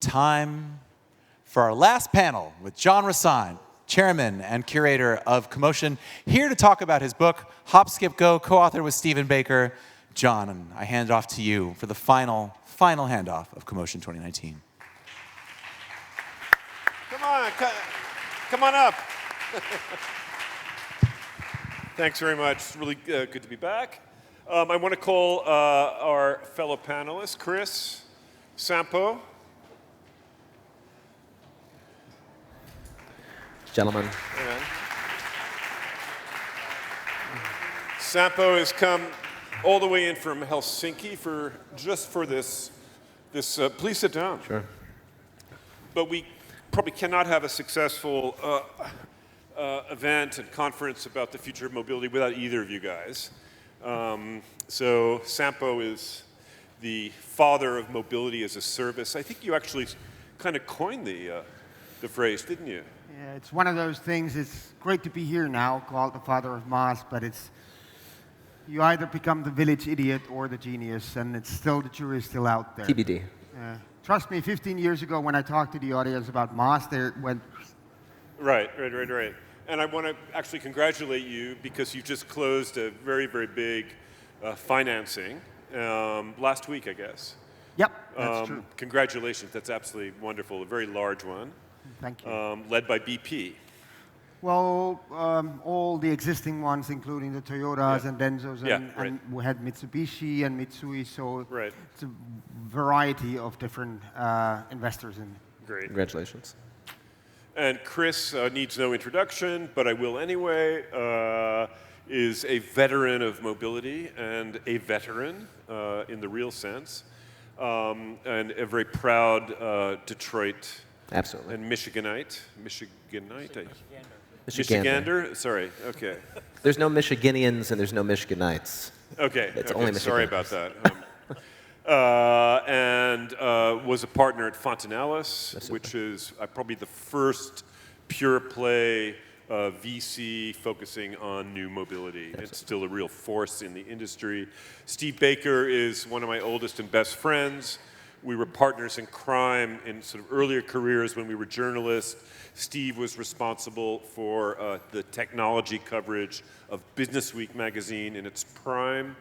time for our last panel with John Rossant, Chairman and Curator of CoMotion, here to talk about his book, Hop, Skip, Go, co-authored with Stephen Baker. John, I hand it off to you for the final handoff of CoMotion 2019. Come on up. Thanks very much. It's really good to be back. I want to call our fellow panelists, Chris, Sampo. Gentlemen. And Sampo has come all the way in from Helsinki just for this. Please sit down. Sure. But we probably cannot have a successful event and conference about the future of mobility without either of you guys. So Sampo is the father of mobility as a service. I think you actually kind of coined the phrase, didn't you? Yeah, it's one of those things. It's great to be here now, called the father of MaaS, but you either become the village idiot or the genius, and the jury is still out there. TBD. Trust me, 15 years ago when I talked to the audience about MaaS, they went... Right. And I want to actually congratulate you because you just closed a very, very big financing last week, I guess. Yep, that's true. Congratulations, that's absolutely wonderful, a very large one. Thank you. Led by BP. Well, all the existing ones, including the Toyotas and Denzos, and we had Mitsubishi and Mitsui, so it's a variety of different investors in. Great. Congratulations. And Chris needs no introduction, but I will anyway, is a veteran of mobility and a veteran in the real sense, and a very proud Detroit Absolutely. and Michiganite. Michigander. Sorry, okay. There's no Michiganians and there's no Michiganites. Okay, It's only sorry about that. And was a partner at Fontinalis, which is probably the first pure play VC focusing on new mobility. Absolutely. It's still a real force in the industry. Steve Baker is one of my oldest and best friends. We were partners in crime in sort of earlier careers when we were journalists. Steve was responsible for the technology coverage of Business Week magazine in its prime.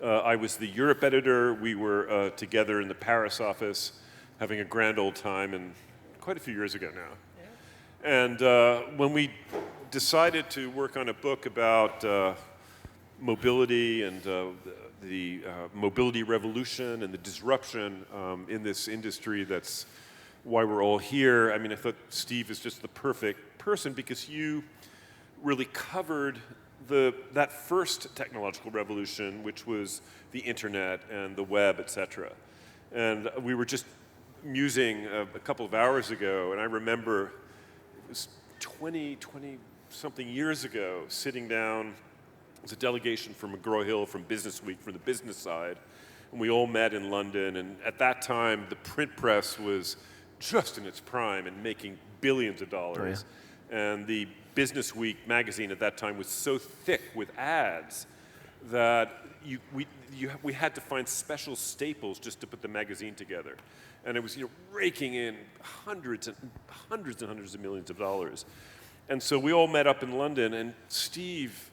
I was the Europe editor. We were together in the Paris office having a grand old time, and quite a few years ago now. Yeah. And when we decided to work on a book about mobility and the mobility revolution and the disruption in this industry, that's why we're all here. I mean, I thought Steve is just the perfect person because you really covered that first technological revolution, which was the internet and the web, et cetera. And we were just musing a couple of hours ago, and I remember it was 20-something years ago, sitting down as a delegation from McGraw-Hill from Business Week for the business side, and we all met in London, and at that time, the print press was just in its prime and making billions of dollars. Oh, yeah. And the Business Week magazine at that time was so thick with ads that we had to find special staples just to put the magazine together. And it was raking in hundreds and hundreds of millions of dollars. And so we all met up in London, and Steve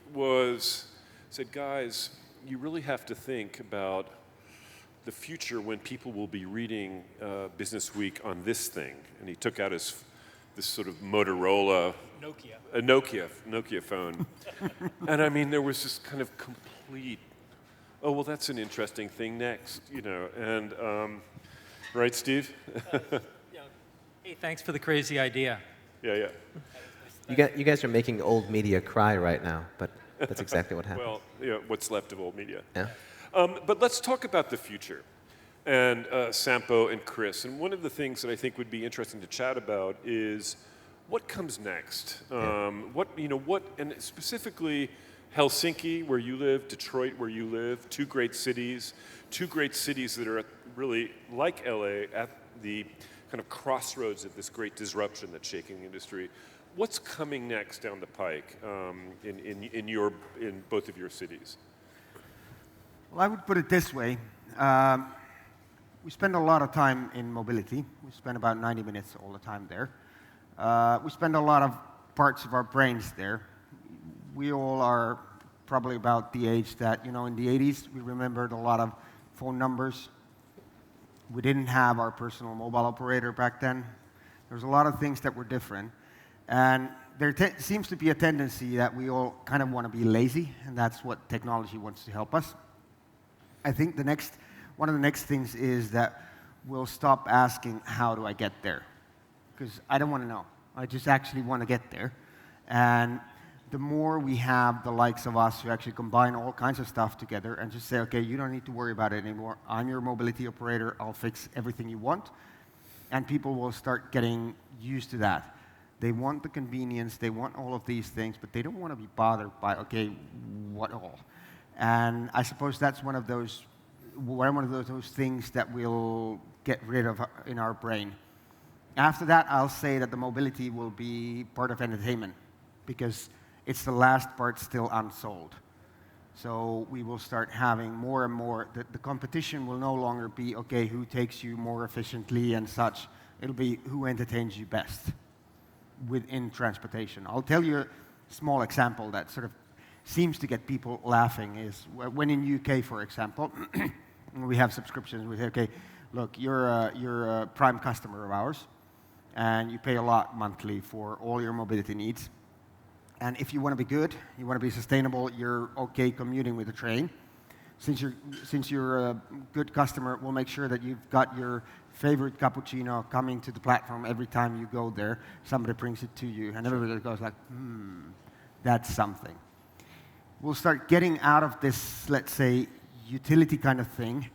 said, guys, you really have to think about the future when people will be reading Business Week on this thing. And he took out this sort of Motorola, Nokia phone. And I mean, there was this kind of complete, oh, well, that's an interesting thing next, and right, Steve? Hey, thanks for the crazy idea. Yeah. You guys are making old media cry right now, but that's exactly what happened. Well, what's left of old media. Yeah. But let's talk about the future, and Sampo and Chris. And one of the things that I think would be interesting to chat about is what comes next. And specifically Helsinki, where you live, Detroit, where you live, two great cities that are really like LA at the kind of crossroads of this great disruption that's shaking the industry. What's coming next down the pike in both of your cities? Well, I would put it this way. we spend a lot of time in mobility. We spend about 90 minutes all the time there. We spend a lot of parts of our brains there. We all are probably about the age that, in the 80s, we remembered a lot of phone numbers. We didn't have our personal mobile operator back then. There was a lot of things that were different. And there seems to be a tendency that we all kind of want to be lazy, and that's what technology wants to help us. I think one of the next things is that we'll stop asking, how do I get there? Because I don't want to know. I just actually want to get there. And the more we have the likes of us who actually combine all kinds of stuff together and just say, okay, you don't need to worry about it anymore. I'm your mobility operator. I'll fix everything you want. And people will start getting used to that. They want the convenience. They want all of these things, but they don't want to be bothered by, okay, what all? And I suppose that's one of those things that we'll get rid of in our brain. After that, I'll say that the mobility will be part of entertainment, because it's the last part still unsold. So we will start having more and more. The competition will no longer be, okay, who takes you more efficiently and such. It'll be who entertains you best within transportation. I'll tell you a small example that sort of seems to get people laughing is when in UK, for example, we have subscriptions. We say, okay, look, you're a prime customer of ours, and you pay a lot monthly for all your mobility needs. And if you want to be good, you want to be sustainable, you're okay commuting with the train. Since you're a good customer, we'll make sure that you've got your favorite cappuccino coming to the platform every time you go there. Somebody brings it to you, and everybody goes like, that's something. We'll start getting out of this, let's say, utility kind of thing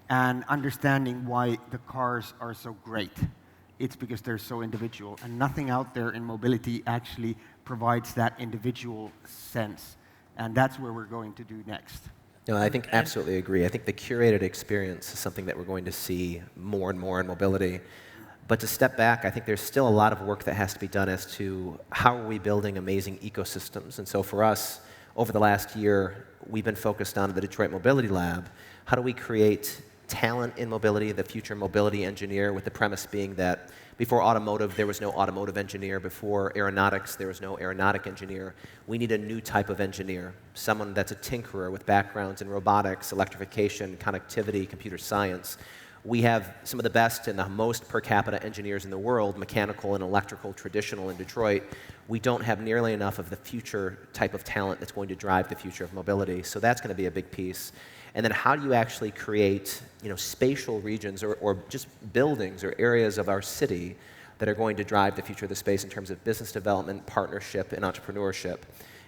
and understanding why the cars are so great. It's because they're so individual, and nothing out there in mobility actually provides that individual sense. And that's where we're going to do next. No, I think absolutely agree. I think the curated experience is something that we're going to see more and more in mobility. But to step back, I think there's still a lot of work that has to be done as to how are we building amazing ecosystems. And so for us, over the last year, we've been focused on the Detroit Mobility Lab. How do we create talent in mobility, the future mobility engineer, with the premise being that before automotive, there was no automotive engineer. Before aeronautics, there was no aeronautic engineer. We need a new type of engineer, someone that's a tinkerer with backgrounds in robotics, electrification, connectivity, computer science. We have some of the best and the most per capita engineers in the world, mechanical and electrical, traditional in Detroit. We don't have nearly enough of the future type of talent that's going to drive the future of mobility. So that's going to be a big piece. And then how do you actually create, spatial regions or just buildings or areas of our city that are going to drive the future of the space in terms of business development, partnership, and entrepreneurship?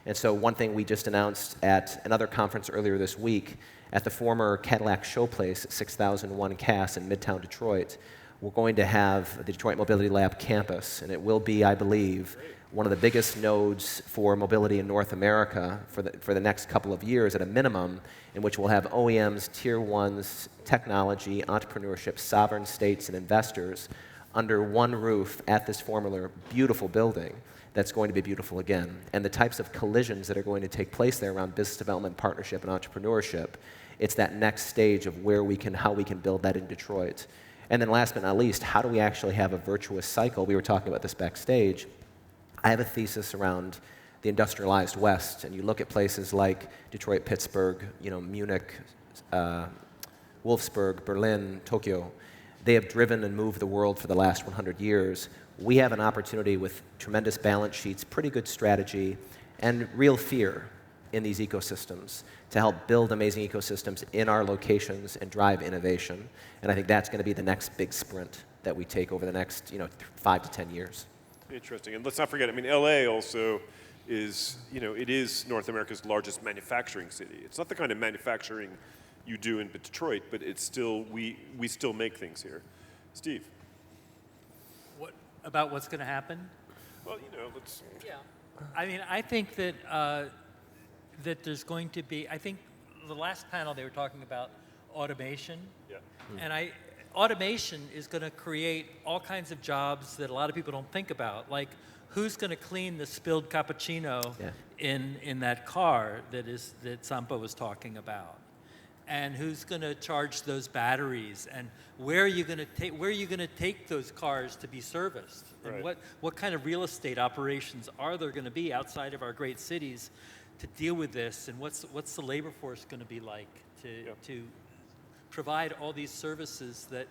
And so one thing we just announced at another conference earlier this week at the former Cadillac Showplace at 6001 Cass in Midtown Detroit, we're going to have the Detroit Mobility Lab campus, and it will be, I believe, one of the biggest nodes for mobility in North America for the next couple of years at a minimum, in which we'll have OEMs, Tier 1s, technology, entrepreneurship, sovereign states, and investors under one roof at this former beautiful building that's going to be beautiful again. And the types of collisions that are going to take place there around business development, partnership, and entrepreneurship, it's that next stage of how we can build that in Detroit. And then last but not least, how do we actually have a virtuous cycle? We were talking about this backstage. I have a thesis around the industrialized West, and you look at places like Detroit, Pittsburgh, Munich, Wolfsburg, Berlin, Tokyo. They have driven and moved the world for the last 100 years. We have an opportunity with tremendous balance sheets, pretty good strategy, and real fear in these ecosystems to help build amazing ecosystems in our locations and drive innovation. And I think that's going to be the next big sprint that we take over the next 5 to 10 years. Interesting. And let's not forget, LA also is, it is North America's largest manufacturing city. It's not the kind of manufacturing you do in Detroit, but it's still, we still make things here. Steve? What about what's going to happen? Well, let's... Yeah. I think that, that there's going to be, I think the last panel they were talking about automation. Yeah. And automation is going to create all kinds of jobs that a lot of people don't think about, like who's going to clean the spilled cappuccino in that car that Sampo was talking about. and who's going to charge those batteries, and where are you going to take those cars to be serviced, and what kind of real estate operations are there going to be outside of our great cities to deal with this, and what's the labor force going to be like to provide all these services that,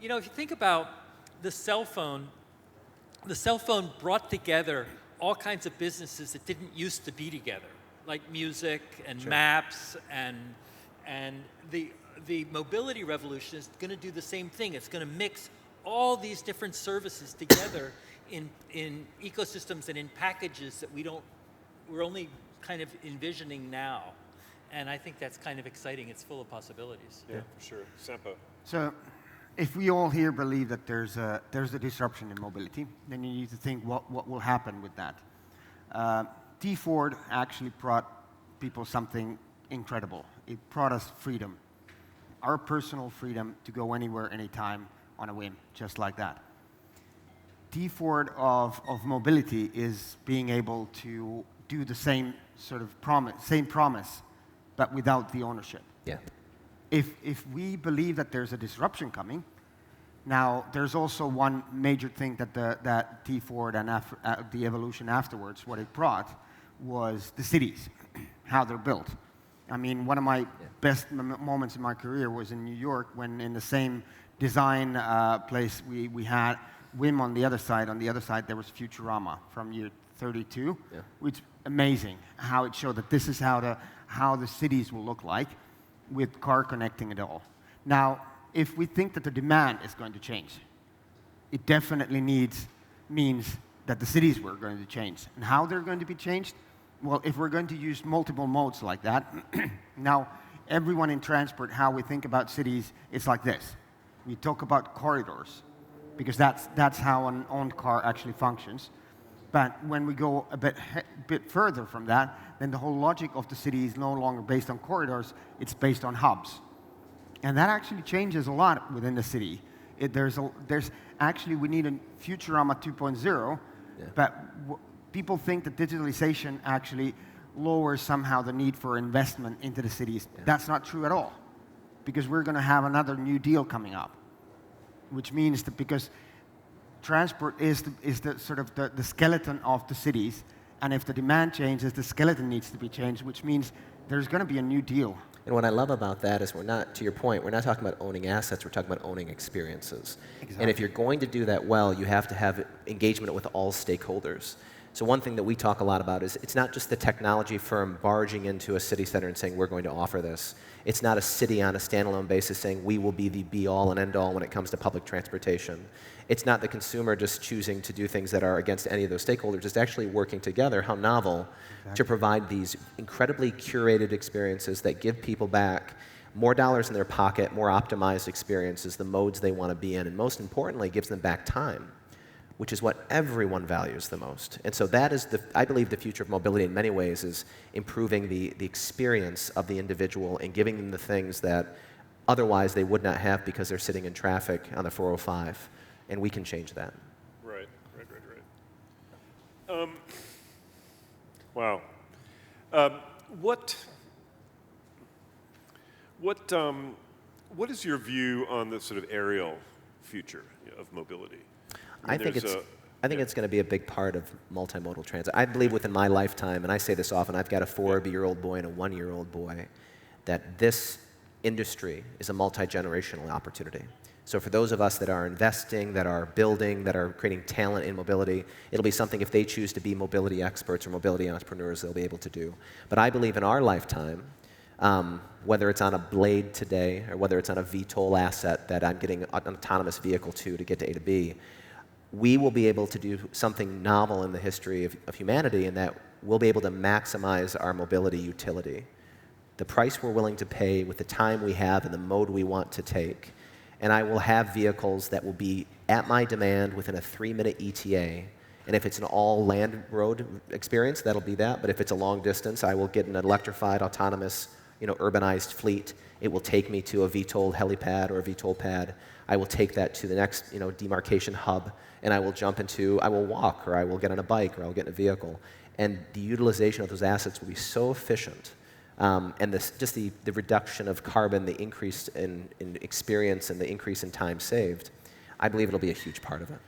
if you think about the cell phone brought together all kinds of businesses that didn't used to be together, like music and maps, and the mobility revolution is going to do the same thing. It's going to mix all these different services together in ecosystems and in packages that we're only kind of envisioning now. And I think that's kind of exciting. It's full of possibilities. Yeah, for sure. Sampo. So if we all here believe that there's a disruption in mobility, then you need to think what will happen with that. T. Ford actually brought people something incredible. It brought us freedom, our personal freedom to go anywhere, anytime, on a whim, just like that. T. Ford of mobility is being able to do the same sort of promise, but without the ownership. Yeah. If we believe that there's a disruption coming, now there's also one major thing that T. Ford and the evolution afterwards, what it brought, was the cities, how they're built. I mean, one of my best moments in my career was in New York, when in the same design place we had WIM on the other side. On the other side, there was Futurama from year 32, which amazing how it showed that this is how the cities will look like, with car connecting it all. Now, if we think that the demand is going to change, it definitely means that the cities were going to change. And how they're going to be changed? Well, if we're going to use multiple modes like that, now everyone in transport, how we think about cities, it's like this. We talk about corridors, because that's how an owned car actually functions. But when we go a bit further from that, then the whole logic of the city is no longer based on corridors, it's based on hubs. And that actually changes a lot within the city. There's actually, we need a Futurama 2.0, but people think that digitalization actually lowers somehow the need for investment into the cities. That's not true at all, because we're going to have another New Deal coming up, which means that because transport is the sort of the skeleton of the cities, and if the demand changes, the skeleton needs to be changed, which means there's going to be a New Deal. And what I love about that is we're not, to your point, we're not talking about owning assets, we're talking about owning experiences. Exactly. And if you're going to do that well, you have to have engagement with all stakeholders. So one thing that we talk a lot about is it's not just the technology firm barging into a city center and saying, we're going to offer this. It's not a city on a standalone basis saying, we will be the be-all and end-all when it comes to public transportation. It's not the consumer just choosing to do things that are against any of those stakeholders. It's actually working together, how novel, to provide these incredibly curated experiences that give people back more dollars in their pocket, more optimized experiences, the modes they want to be in, and most importantly, gives them back time, which is what everyone values the most. And so that is, I believe, the future of mobility in many ways is improving the experience of the individual and giving them the things that otherwise they would not have because they're sitting in traffic on the 405. And we can change that. Right. Wow. What is your view on the sort of aerial future of mobility? I think it's going to be a big part of multimodal transit. I believe within my lifetime, and I say this often, I've got a 4-year-old boy and a 1-year-old boy, that this industry is a multi-generational opportunity. So for those of us that are investing, that are building, that are creating talent in mobility, it'll be something if they choose to be mobility experts or mobility entrepreneurs, they'll be able to do. But I believe in our lifetime, whether it's on a Blade today or whether it's on a VTOL asset that I'm getting an autonomous vehicle to get to A to B, we will be able to do something novel in the history of humanity in that we'll be able to maximize our mobility utility. The price we're willing to pay with the time we have and the mode we want to take. And I will have vehicles that will be at my demand within a 3-minute ETA. And if it's an all-land road experience, that'll be that. But if it's a long distance, I will get an electrified, autonomous, urbanized fleet. It will take me to a VTOL helipad or a VTOL pad. I will take that to the next, demarcation hub, and I will I will walk, or I will get on a bike, or I'll get in a vehicle. And the utilization of those assets will be so efficient and just the reduction of carbon, the increase in experience, and the increase in time saved, I believe it'll be a huge part of it.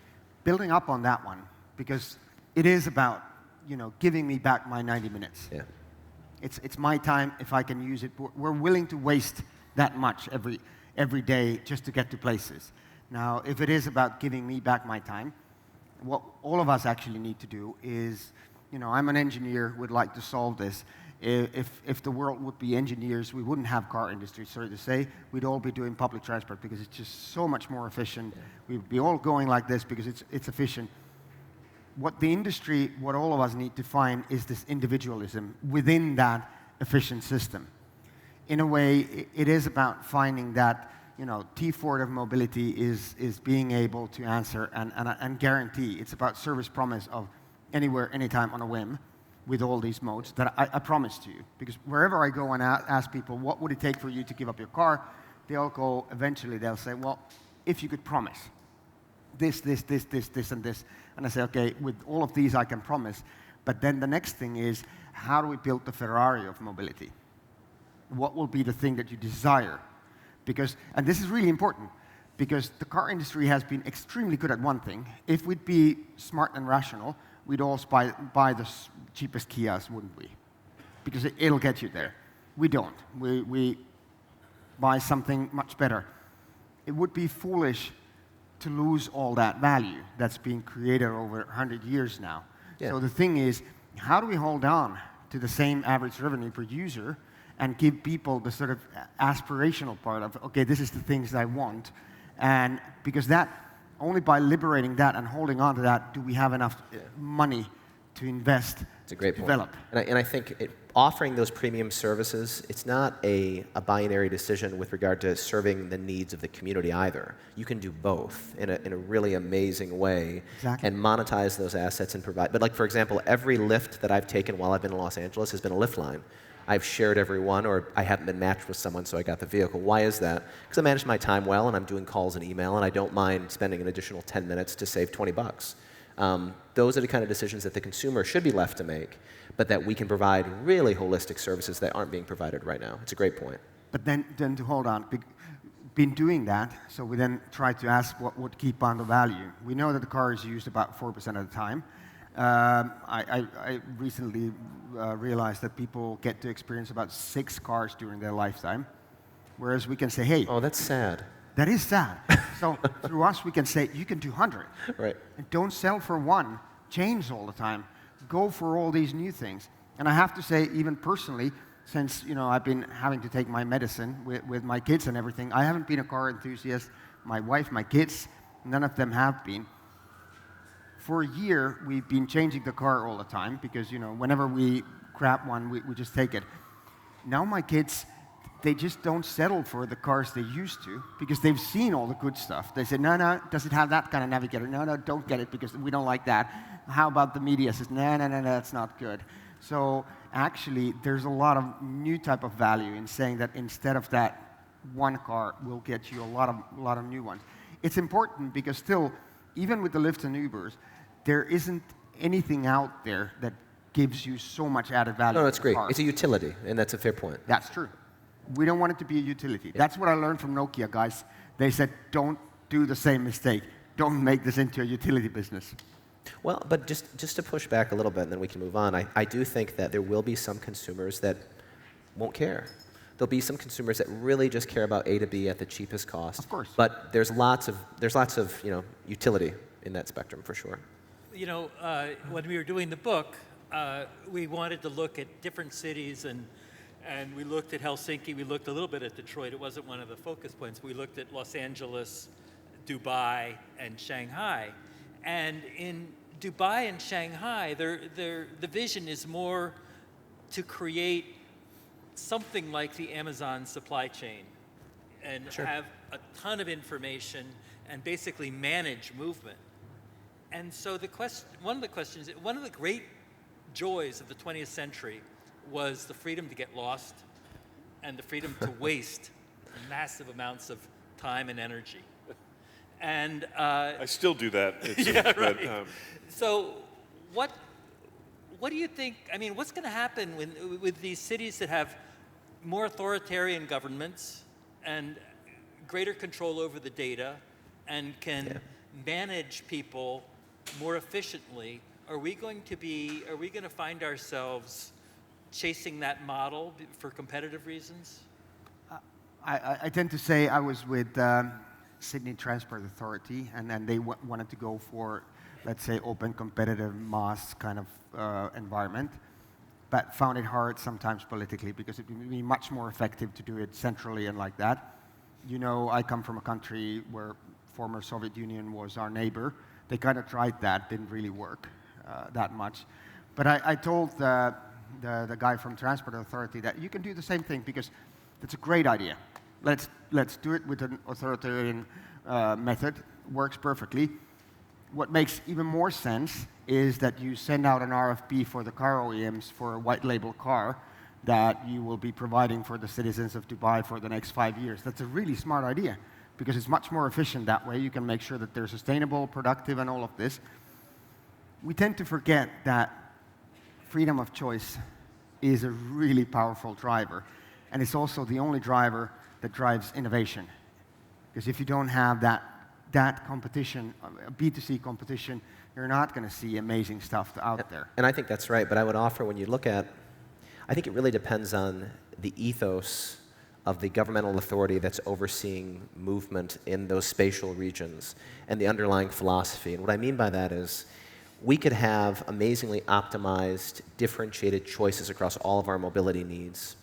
Building up on that one, because it is about giving me back my 90 minutes. Yeah. It's my time if I can use it. We're willing to waste that much every day just to get to places. Now, if it is about giving me back my time, what all of us actually need to do is, I'm an engineer, would like to solve this. If the world would be engineers, we wouldn't have car industry, sorry to say. We'd all be doing public transport because it's just so much more efficient. Yeah. We'd be all going like this because it's efficient. What all of us need to find is this individualism within that efficient system. In a way, it is about finding that, T4 of mobility is being able to answer and guarantee. It's about service promise of anywhere, anytime, on a whim, with all these modes that I promise to you. Because wherever I go and ask people, what would it take for you to give up your car? Eventually they'll say, well, if you could promise this, and this. And I say, okay, with all of these I can promise. But then the next thing is, how do we build the Ferrari of mobility? What will be the thing that you desire? And this is really important, because the car industry has been extremely good at one thing. If we'd be smart and rational, we'd all buy the cheapest Kias, wouldn't we? Because it'll get you there. We don't. We buy something much better. It would be foolish to lose all that value that's been created over 100 years now. Yeah. So the thing is, how do we hold on to the same average revenue per user and give people the sort of aspirational part of, okay, this is the things I want. And because only by liberating that and holding on to that do we have enough money to invest, it's a great to develop. Point. And I think offering those premium services, it's not a binary decision with regard to serving the needs of the community either. You can do both in a really amazing way. Exactly. And monetize those assets and provide. But like, for example, every Lyft that I've taken while I've been in Los Angeles has been a Lyft line. I've shared every one, or I haven't been matched with someone, so I got the vehicle. Why is that? Because I manage my time well, and I'm doing calls and email, and I don't mind spending an additional 10 minutes to save $20. Those are the kind of decisions that the consumer should be left to make, but that we can provide really holistic services that aren't being provided right now. It's a great point. But then to hold on, been doing that, so we then try to ask what would keep on the value. We know that the car is used about 4% of the time. I recently realized that people get to experience about 6 cars during their lifetime, whereas we can say, hey... Oh, that's sad. That is sad. So through us, we can say, you can do 100. Right. And don't sell for one. Change all the time. Go for all these new things. And I have to say, even personally, since I've been having to take my medicine with my kids and everything, I haven't been a car enthusiast. My wife, my kids, none of them have been. For a year, we've been changing the car all the time because, whenever we grab one, we just take it. Now my kids, they just don't settle for the cars they used to because they've seen all the good stuff. They say, no, does it have that kind of navigator? No, don't get it because we don't like that. How about the media system? No, that's not good. So actually, there's a lot of new type of value in saying that instead of that one car, we'll get you a lot of new ones. It's important because still, even with the Lyft and Ubers, there isn't anything out there that gives you so much added value. No, that's great. Car. It's a utility, and that's a fair point. That's true. We don't want it to be a utility. Yeah. That's what I learned from Nokia, guys. They said, don't do the same mistake. Don't make this into a utility business. Well, but just to push back a little bit, and then we can move on, I do think that there will be some consumers that won't care. There'll be some consumers that really just care about A to B at the cheapest cost. Of course. But there's lots of utility in that spectrum for sure. When we were doing the book, we wanted to look at different cities, and we looked at Helsinki. We looked a little bit at Detroit. It wasn't one of the focus points. We looked at Los Angeles, Dubai, and Shanghai. And in Dubai and Shanghai, the vision is more to create something like the Amazon supply chain and sure. have a ton of information and basically manage movement. And so one of the great joys of the 20th century was the freedom to get lost and the freedom to waste massive amounts of time and energy. And I still do that. Yeah, right. So what do you think? I mean, what's going to happen with these cities that have more authoritarian governments and greater control over the data and can manage people more efficiently, are we going to find ourselves chasing that model for competitive reasons? I tend to say I was with Sydney Transport Authority, and then they wanted to go for, let's say, open, competitive MaaS kind of environment, but found it hard sometimes politically because it would be much more effective to do it centrally and like that. You know, I come from a country where former Soviet Union was our neighbor. They kind of tried that, didn't really work that much. But I told the guy from Transport Authority that you can do the same thing because it's a great idea. Let's do it with an authoritarian method. Works perfectly. What makes even more sense is that you send out an RFP for the car OEMs for a white label car that you will be providing for the citizens of Dubai for the next 5 years. That's a really smart idea because it's much more efficient that way. You can make sure that they're sustainable, productive, and all of this. We tend to forget that freedom of choice is a really powerful driver, and it's also the only driver that drives innovation. Because if you don't have that competition, B2C competition, you're not going to see amazing stuff out there. And I think that's right, but I would offer when you look at, I think it really depends on the ethos of the governmental authority that's overseeing movement in those spatial regions and the underlying philosophy. And what I mean by that is we could have amazingly optimized, differentiated choices across all of our mobility needs.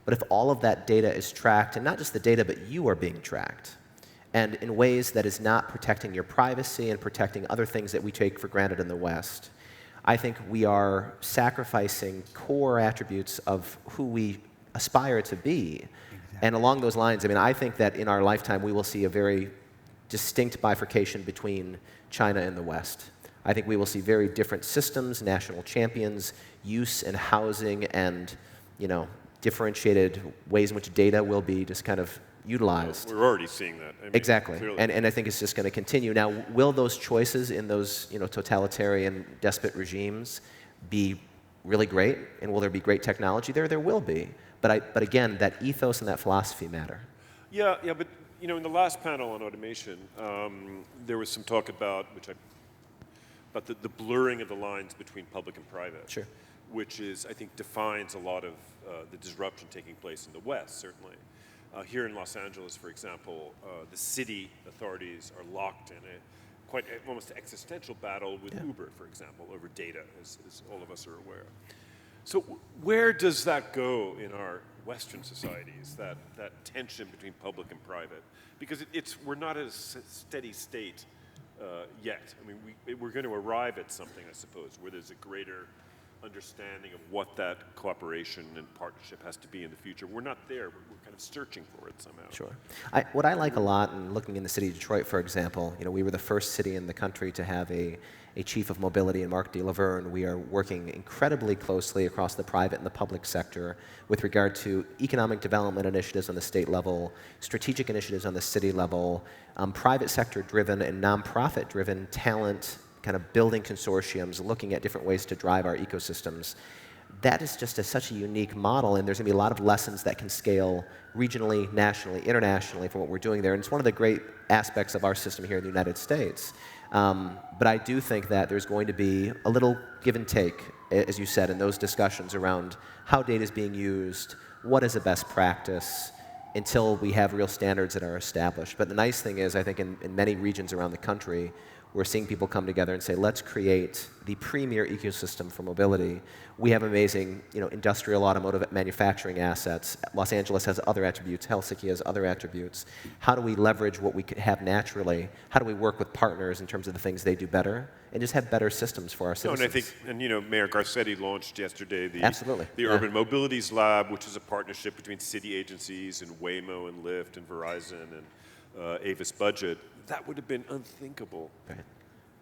But if all of that data is tracked, and not just the data, but you are being tracked, and in ways that is not protecting your privacy and protecting other things that we take for granted in the West, I think we are sacrificing core attributes of who we aspire to be. Exactly. And along those lines, I mean, I think that in our lifetime we will see a very distinct bifurcation between China and the West. I think we will see very different systems, national champions, use and housing, and differentiated ways in which data will be just kind of utilized. We're already seeing that. I mean, exactly, clearly. and I think it's just going to continue. Now, will those choices in those totalitarian, despot regimes be really great, and will there be great technology there? There will be, but again, that ethos and that philosophy matter. Yeah, but in the last panel on automation, there was some talk about the blurring of the lines between public and private. Sure. Which is, I think, defines a lot of the disruption taking place in the West, certainly. Here in Los Angeles, for example, the city authorities are locked in a quite almost existential battle with Uber, for example, over data, as all of us are aware. So where does that go in our Western societies, that tension between public and private? Because we're not at a steady state yet. I mean, we're going to arrive at something, I suppose, where there's a greater understanding of what that cooperation and partnership has to be in the future. We're not there, but we're kind of searching for it somehow. Sure. What I like a lot, in looking in the city of Detroit, for example, we were the first city in the country to have a chief of mobility in Mark de Laverne. We are working incredibly closely across the private and the public sector with regard to economic development initiatives on the state level, strategic initiatives on the city level, private sector driven and nonprofit driven talent, kind of building consortiums, looking at different ways to drive our ecosystems. That is just such a unique model, and there's going to be a lot of lessons that can scale regionally, nationally, internationally from what we're doing there. And it's one of the great aspects of our system here in the United States. But I do think that there's going to be a little give and take, as you said, in those discussions around how data is being used, what is a best practice, until we have real standards that are established. But the nice thing is, I think in many regions around the country, we're seeing people come together and say, let's create the premier ecosystem for mobility. We have amazing industrial automotive manufacturing assets. Los Angeles has other attributes. Helsinki has other attributes. How do we leverage what we have naturally? How do we work with partners in terms of the things they do better? And just have better systems for our citizens. And I think, Mayor Garcetti launched yesterday the Yeah. Urban Mobilities Lab, which is a partnership between city agencies and Waymo and Lyft and Verizon and Avis Budget. That would have been unthinkable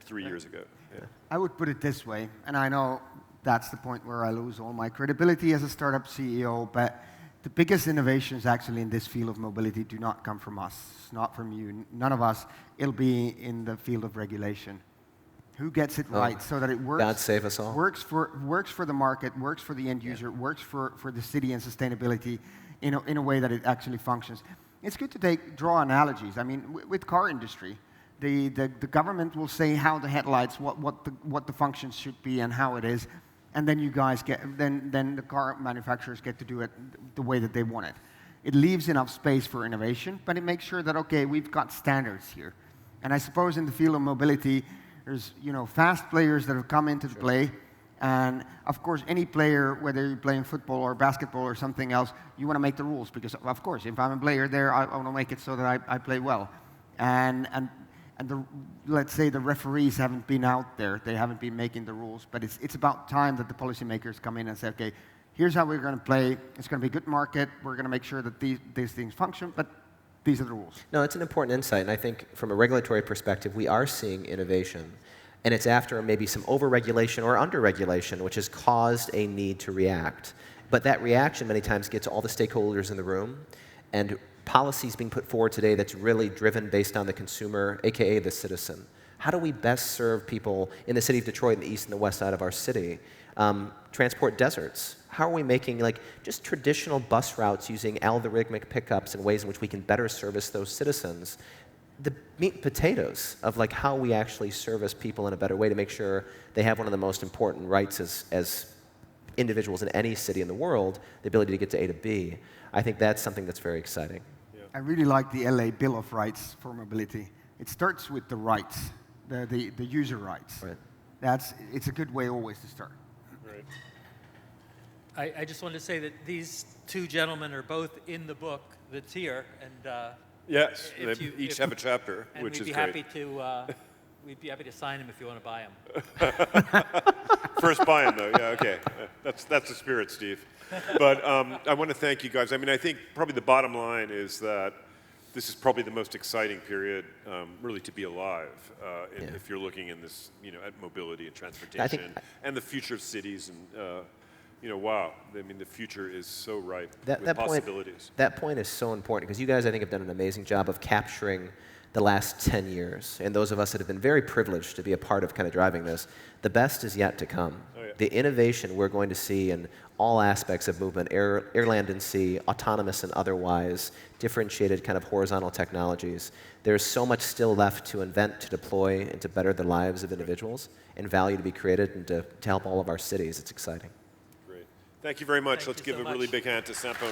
3 years ago. Yeah. I would put it this way, and I know that's the point where I lose all my credibility as a startup CEO, but the biggest innovations actually in this field of mobility do not come from us, not from you, none of us. It'll be in the field of regulation. Who gets it right so that it works? God save us all. Works for the market, works for the end user, works for the city and sustainability in a way that it actually functions. It's good to draw analogies. I mean, with car industry, the government will say how the headlights, what the functions should be and how it is, and then you guys then the car manufacturers get to do it the way that they want it. It leaves enough space for innovation, but it makes sure that, okay, we've got standards here. And I suppose in the field of mobility, there's fast players that have come into the play, and of course any player, whether you're playing football or basketball or something else, you want to make the rules because of course if I'm a player there, I want to make it so that I play well. And let's say the referees haven't been out there, they haven't been making the rules, but it's about time that the policymakers come in and say, okay, here's how we're going to play, it's going to be a good market, we're going to make sure that these things function, but these are the rules. No, it's an important insight, and I think from a regulatory perspective, we are seeing innovation. And it's after maybe some over-regulation or under-regulation, which has caused a need to react. But that reaction many times gets all the stakeholders in the room, and policies being put forward today that's really driven based on the consumer, aka the citizen. How do we best serve people in the city of Detroit and the east and the west side of our city? Transport deserts. How are we making just traditional bus routes using algorithmic pickups and ways in which we can better service those citizens? The meat and potatoes of how we actually service people in a better way to make sure they have one of the most important rights as individuals in any city in the world, the ability to get to A to B. I think that's something that's very exciting. Yeah. I really like the LA Bill of Rights for mobility. It starts with the rights, the user rights. Right. It's a good way always to start. Right. I just wanted to say that these two gentlemen are both in the book that's here, and Yes, they each have a chapter, and which is great. We'd be happy to sign them if you want to buy them. First buy them, though. Yeah, okay. That's the spirit, Steve. But I want to thank you guys. I mean, I think probably the bottom line is that this is probably the most exciting period, really, to be alive. If you're looking in this, at mobility and transportation and the future of cities and. Wow. I mean, the future is so ripe with possibilities. That point is so important because you guys, I think, have done an amazing job of capturing the last 10 years. And those of us that have been very privileged to be a part of kind of driving this, the best is yet to come. Oh, yeah. The innovation we're going to see in all aspects of movement, air, land, and sea, autonomous and otherwise, differentiated kind of horizontal technologies. There's so much still left to invent, to deploy, and to better the lives of individuals, and value to be created, and to help all of our cities. It's exciting. Thank you very much. Thank Let's you give so a really much. big hand to Sampo.